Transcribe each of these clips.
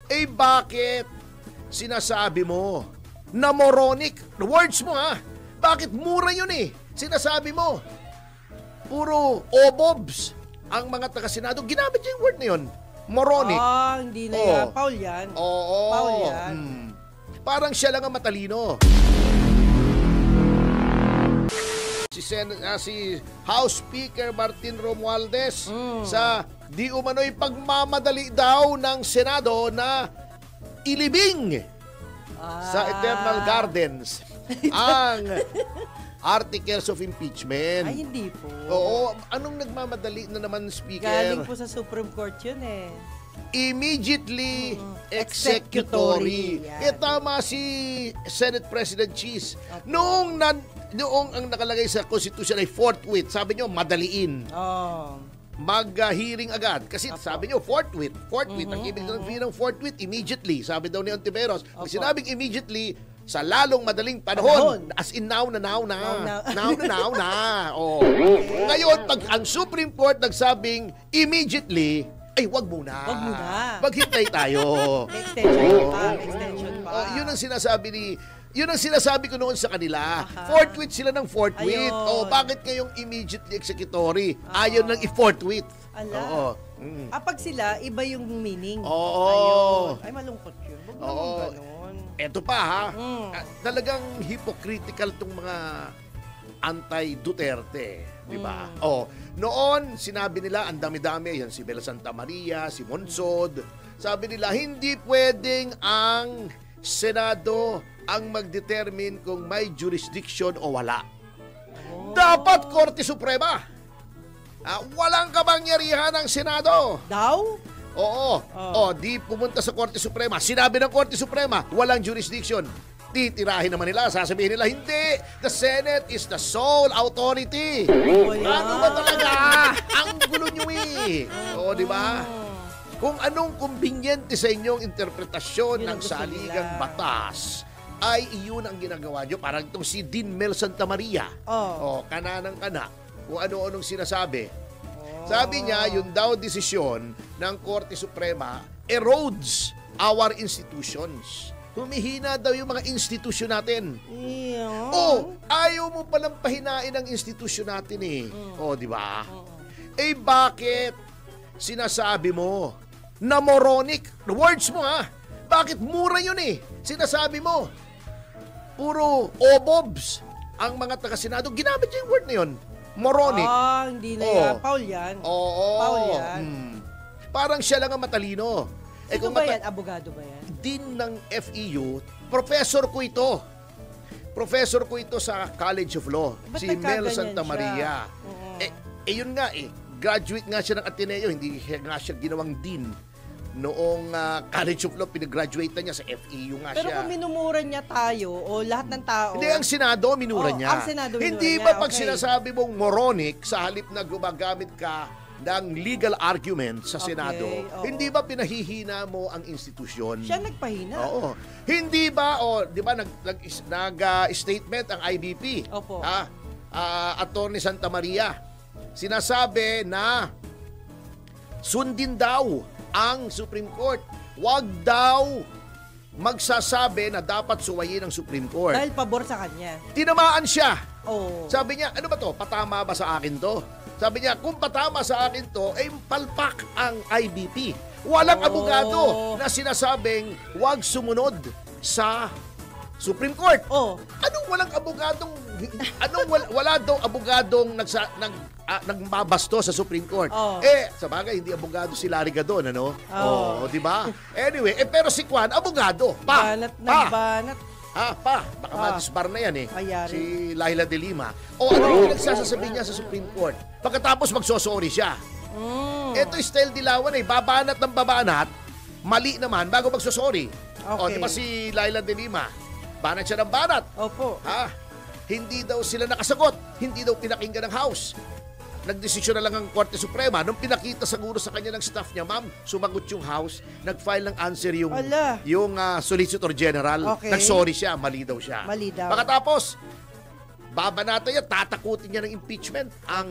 Eh bakit sinasabi mo na moronic? Words mo ha. Bakit mura yun eh? Sinasabi mo. Puro obobs ang mga taga-senado. Ginamit niya yung word na yun. Moronic. Hindi na yan. Paul yan. Oo. Paul yan. Parang siya lang ang matalino. Si House Speaker Martin Romualdez sa di umano'y pagmamadali daw ng Senado na ilibing sa Eternal Gardens ang articles of impeachment. Ay, hindi po. Oo. Anong nagmamadali na naman, Speaker? Galing po sa Supreme Court yun eh. Immediately executory. Tama si Senate President Cheese. Okay. Noong ang nakalagay sa Constitution ay forthwith, sabi nyo, madaliin. Mag-hearing agad. Kasi sabi nyo, forthwith. Ang ibig ng forthwith, immediately. Sabi daw ni Ontiveros. Pag sinabing immediately, sa lalong madaling panahon. As in now na. Oh. Ngayon, pag ang Supreme Court nagsabing immediately, ay wag muna. Maghintay tayo. Extension pa. Yun ang sinasabi ko noon sa kanila. Forthwith sila ng forthwith. Bakit kayong immediately executory? Ayaw nang i-forthwith. Pag sila, iba yung meaning. Ay, malungkot yun. Huwag naman ganun. Eto pa ha. Talagang hypocritical tong mga anti-Duterte. Diba? Noon, sinabi nila, ang dami-dami, yan si Bel Santa Maria, si Monsod. Sabi nila, hindi pwedeng ang Senado ang mag-determine kung may jurisdiction o wala. Dapat Korte Suprema. Walang kapangyarihan ng Senado. Daw? Oo. Di pumunta sa Korte Suprema. Sinabi ng Korte Suprema, walang jurisdiction. Titirahin naman nila, sasabihin nila, hindi, the Senate is the sole authority. Ano ba talaga? Ang gulo nyo eh. Di ba? Kung anong kumbinyente sa inyong interpretasyon ng saligang batas, ay iyon ang ginagawa nyo. Parang itong si Dean Mel Santa Maria. Kananang-kana. Kung ano-anong sinasabi. Sabi niya, yun daw desisyon ng Korte Suprema erodes our institutions. Humihina daw yung mga institusyon natin. Ayaw mo palang pahinain ang institusyon natin eh. Di ba? Eh bakit sinasabi mo na moronic? Words mo ha. Bakit mura yun eh? Sinasabi mo. Puro obobs ang mga taga-senado. Ginamit niya yung word na yun. Moronic. Hindi na yan. Paul yan. Paul yan. Parang siya lang ang matalino. Sino ba yan? Abogado ba yan? Dean ng FEU, professor ko ito. Professor ko ito sa College of Law. Si Mel Santa Maria. Yun nga graduate nga siya ng Ateneo, hindi nga siya ginawang dean. Noong College of Law, pinag-graduate na niya sa FEU nga siya. Pero kung minumura niya tayo o lahat ng tao... Hindi, ang Senado, minura niya. Ang Senado, minura hindi niya. Ba pag sinasabi mong moronic, sa halip na gumagamit ka ng legal argument sa Senado, hindi ba pinahihina mo ang institusyon? Siya nagpahina. Hindi ba, di ba, nag-statement ang IBP? Attorney Santa Maria. Sinasabi na sundin daw ang Supreme Court. Huwag daw magsasabi na dapat suwayin ang Supreme Court. Dahil pabor sa kanya. Tinamaan siya. Sabi niya, ano ba to? Patama ba sa akin to? Sabi niya, kung patama sa akin to, ay palpak ang IBP. Walang abogado na sinasabing huwag sumunod sa Supreme Court. Anong walang abogadong, wala daw abogadong nagbabasto sa Supreme Court. Sa bagay, hindi abogado si Larry Gadon, ano? Di ba? Anyway, pero si Kwan, abogado. Nagbanat. Baka madisbar na yan eh. Si Laila de Lima. Ano yung pinagsasasabi niya sa Supreme Court? Pagkatapos magsosorry siya. Ito style dilawan eh. Babanat ng babanat, mali naman bago magsosorry. Di ba si Laila de Lima? Banat siya ng banat. Hindi daw sila nakasagot. Hindi daw pinakinggan ng House. Nagdesisyon na lang ang Korte Suprema. Nung pinakita siguro sa kanya ng staff niya, ma'am, sumagot yung House, nag-file ng answer yung Solicitor General. Nag-sorry siya, mali daw siya. Pagkatapos, babanatan niya, tatakutin niya ng impeachment ang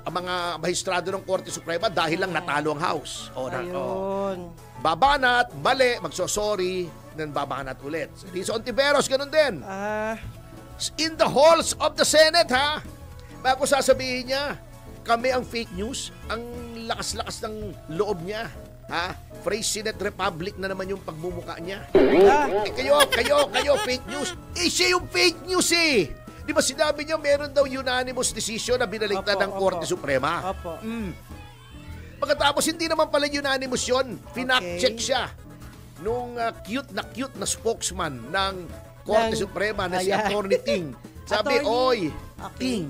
ang mga mahistrado ng Korte Suprema dahil lang natalo ang House. Ayun. Babanat, mali, magsosorry, then babanat ulit. Si Risa Ontiveros, ganun din. In the halls of the Senate, ha? Bago sasabihin niya, kami ang fake news, ang lakas-lakas ng loob niya. Ha? Phrase Senate Republic na naman yung pagmumuka niya. Kayo, fake news. Siya yung fake news eh. Di ba sinabi niya meron daw unanimous decision na binaligtad ng Korte Suprema? Opo. Pagkatapos, hindi naman pala unanimous yun. Finact-check siya nung cute na spokesman ng Korte Suprema na si Atty. Ting. Sabi, Ting.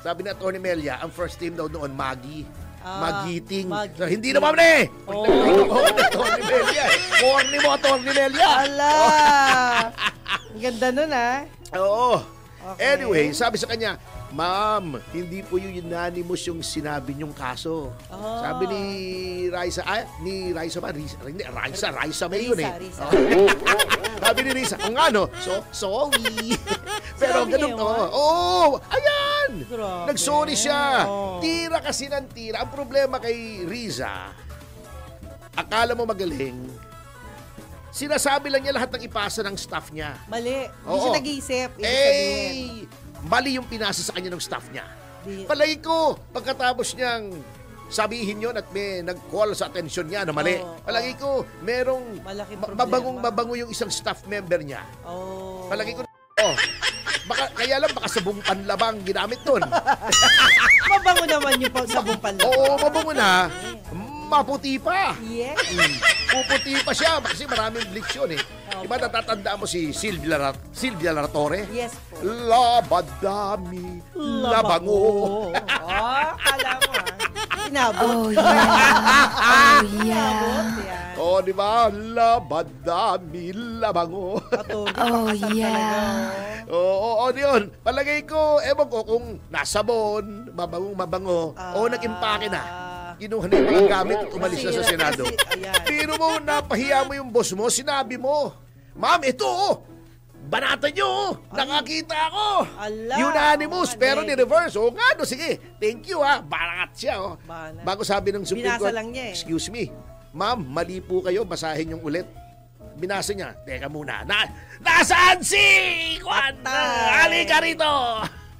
Sabi ni Atty. Melia, ang first team daw noon, Magiting. Hindi naman Atty. Melia. Corny mo, Atty. Melia. Ala! Ang ganda nun, Oo. Okay. Anyway, sabi sa kanya, Ma'am, hindi po yung unanimous yung sinabi niyong kaso. Sabi ni Raisa, Raisa May yun eh. Risa. Sabi ni Risa, sorry. Pero Sabi ganun, ayan! Grabe. Nag-sorry siya. Tira kasi ng tira. Ang problema kay Riza, akala mo magaling, sinasabi lang niya lahat ng ipasa ng staff niya. Mali. Hindi siya nag-iisip. Mali yung pinasa sa kanya ng staff niya. Palagi ko, pagkatapos niyang sabihin yun at may nag-call sa atensyon niya na mali. Palagi ko, merong mabango yung isang staff member niya. Palagi ko, kaya lang baka sabong panlabang ginamit doon. Mabango naman yung sabong panlabang. Oo, mabango na. Maputi pa. Yes. Puputi pa siya kasi maraming bleach yun eh. Diba natatandaan mo si Silvia Latorre? Yes po. Labadami, labango. Kala mo inabot. Inabot, di ba? Labadami, labango. Yun. Palagay ko, ewan ko kung nasabon, mabango, nag-impake na. Kinuha na yung mga gamit at umalis na sa Senado. Pero mo, napahiya mo yung boss mo, sinabi mo, Ma'am, ito, banatan nyo, nakakita ako. Unanimous, pero ni-reverse. Sige, thank you banat siya. Bago sabi ng Supreme Court, excuse me, Ma'am, mali po kayo, basahin yung ulit. Binasa niya, teka muna, nasaan si Kwanta? Halika rito!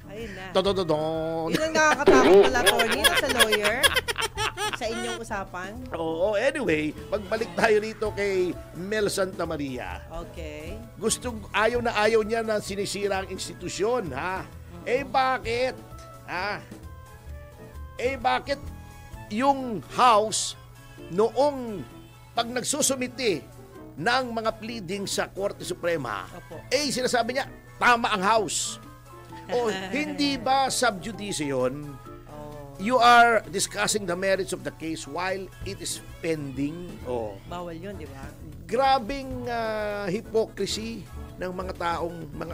Ayun na. Totododon. Yun ang nakakatakot pala, attorney, sa lawyer. Sa inyong usapan. Anyway, pagbalik tayo rito kay Mel Santa Maria. Okay. Ayaw na ayaw niya na sinisira ang institusyon, ha? Bakit? Bakit yung House noong pag nagsusumiti ng mga pleading sa Korte Suprema, sinasabi niya, tama ang House. Hindi ba sub judice yun? You are discussing the merits of the case while it is pending. Bawal yun, di ba? Grabing hypocrisy ng mga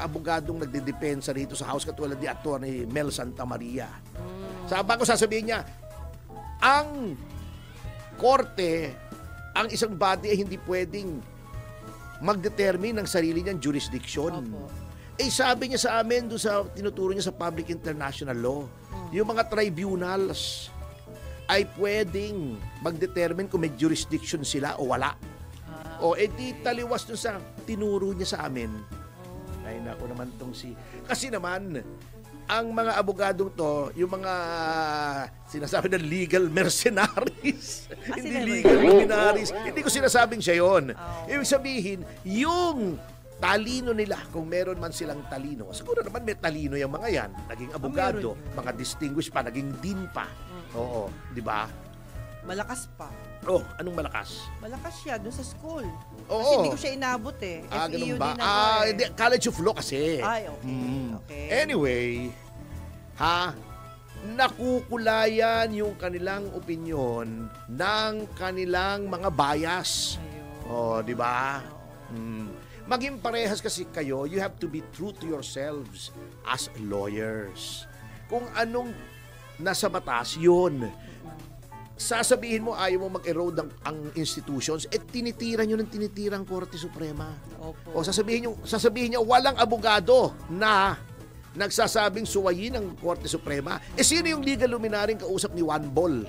abogadong nagdedepensa rito sa House katulad ni Atty. Mel Santa Maria. Bago sasabihin niya, ang Korte, ang isang body ay hindi pwedeng mag-determine ng sarili niyang jurisdiction. Sabi niya sa amin doon sa tinuturo niya sa Public International Law, yung mga tribunals ay pwedeng mag-determine kung may jurisdiction sila o wala. Di taliwas doon sa tinuro niya sa amin. Ay, naku naman tong kasi naman, ang mga abogadong to, yung mga sinasabi ng legal mercenaries, hindi legal mercenaries, hindi ko sinasabing siya yun. Ibig sabihin, yung talino nila, kung meron man silang talino. Siguro naman may talino yung mga yan. Naging abogado, mga distinguished pa, naging dean pa. Di ba? Malakas pa. Anong malakas? Malakas siya doon sa school. Kasi hindi ko siya inabot ganun ba? Hindi, College of Law kasi. Okay. Anyway, nakukulayan yung kanilang opinyon ng kanilang mga bias. Di ba? Maging parehas kasi kayo, you have to be true to yourselves as lawyers. Kung anong nasa batas, yun. Sasabihin mo, ayaw mo mag-erode ang institutions, tinitira nyo ng tinitirang Korte Suprema. Sasabihin nyo, walang abogado na nagsasabing suwayin ng Korte Suprema. Sino yung legal luminaryong kausap ni Juan Bol?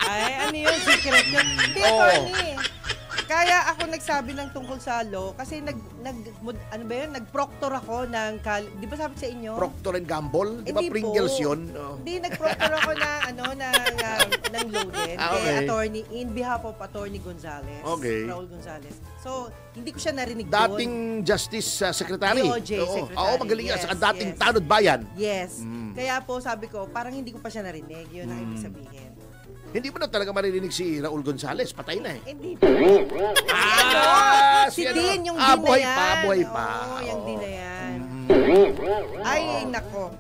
Ay, ano yun? Secret yun. Hindi, attorney. Kaya ako nagsabi ng tungkol sa law kasi nag-proctor ako ng, di ba sabi sa inyo? Procter and Gamble? Di ba Pringles yun? Hindi, nag-proctor ako ng law din. Kay attorney, in behalf of Attorney Gonzales. Okay. Raul Gonzales. So, hindi ko siya narinig dating Justice Secretary. DOJ Secretary. Oo, magaling yan. Dating Tanod Bayan. Yes. Kaya po sabi ko, parang hindi ko pa siya narinig. Yun ang ibig sabihin. Hindi mo na talaga maririnig si Raul Gonzales. Patay na eh. Hindi pa. Si Dean, yung Dean na yan. Buhay pa. Oo, yung Dean na yan. Ay, nako.